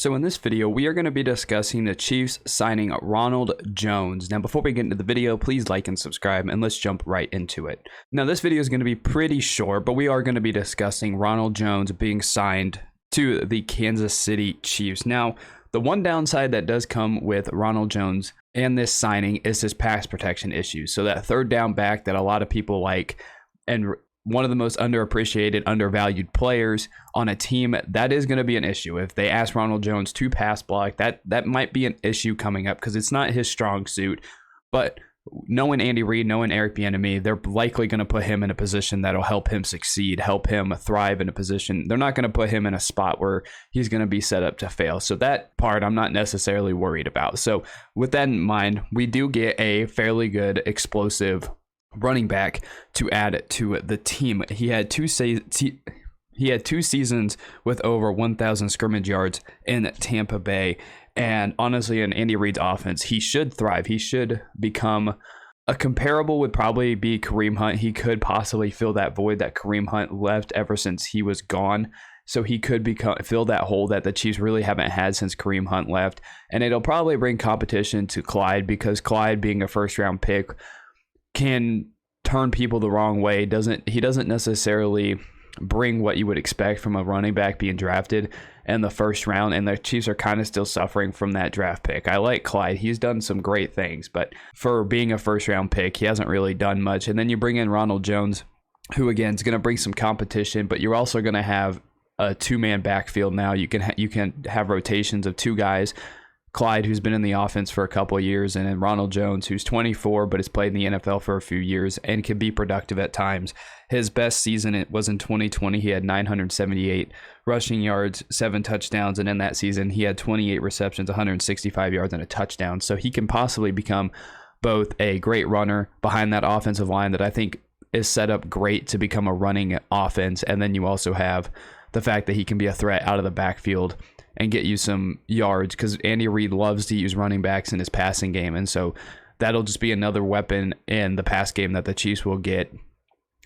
So in this video, we are going to be discussing the Chiefs signing Ronald Jones. Now, before we get into the video, please like and subscribe, and let's jump right into it. Now, this video is going to be pretty short, but we are going to be discussing Ronald Jones being signed to the Kansas City Chiefs. Now, the one downside that does come with Ronald Jones and this signing is his pass protection issues. So that third down back that a lot of people like, and one of the most underappreciated, undervalued players on a team, that is going to be an issue. If they ask Ronald Jones to pass block, that might be an issue coming up because it's not his strong suit. But knowing Andy Reid, knowing Eric Bieniemy, they're likely going to put him in a position that'll help him succeed, help him thrive in a position. They're not going to put him in a spot where he's going to be set up to fail. So that part I'm not necessarily worried about. So with that in mind, we do get a fairly good, explosive running back to add to the team. He had two seasons with over 1,000 scrimmage yards in Tampa Bay. And honestly, in Andy Reid's offense, he should thrive. He should become a comparable, would probably be Kareem Hunt. He could possibly fill that void that Kareem Hunt left ever since he was gone. So he could fill that hole that the Chiefs really haven't had since Kareem Hunt left. And it'll probably bring competition to Clyde, because Clyde, being a first-round pick, can turn people the wrong way. He doesn't necessarily bring what you would expect from a running back being drafted in the first round, and the Chiefs are kind of still suffering from that draft pick. I like Clyde. He's done some great things, but for being a first-round pick, he hasn't really done much. And then you bring in Ronald Jones, who again is going to bring some competition, but you're also going to have a two-man backfield now. You can have rotations of two guys. Clyde, who's been in the offense for a couple of years, and then Ronald Jones, who's 24 but has played in the NFL for a few years and can be productive at times. His best season was in 2020. He had 978 rushing yards, 7 touchdowns, and in that season he had 28 receptions, 165 yards, and a touchdown. So he can possibly become both a great runner behind that offensive line that I think is set up great to become a running offense, and then you also have the fact that he can be a threat out of the backfield and get you some yards, because Andy Reid loves to use running backs in his passing game. And so that'll just be another weapon in the pass game that the Chiefs will get,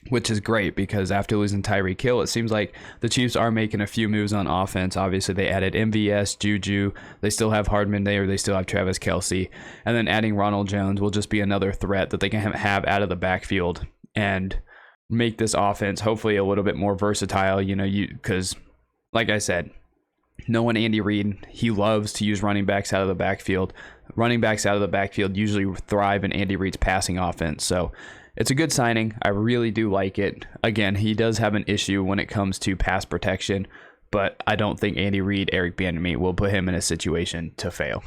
which is great, because after losing Tyreek Hill, it seems like the Chiefs are making a few moves on offense. Obviously, they added MVS, Juju. They still have Hardman there. They still have Travis Kelce. And then adding Ronald Jones will just be another threat that they can have out of the backfield and make this offense hopefully a little bit more versatile, because like I said, knowing Andy Reid, he loves to use running backs out of the backfield. Running backs out of the backfield usually thrive in Andy Reid's passing offense. So it's a good signing. I really do like it. Again, he does have an issue when it comes to pass protection, but I don't think Andy Reid, Eric Bieniemy will put him in a situation to fail.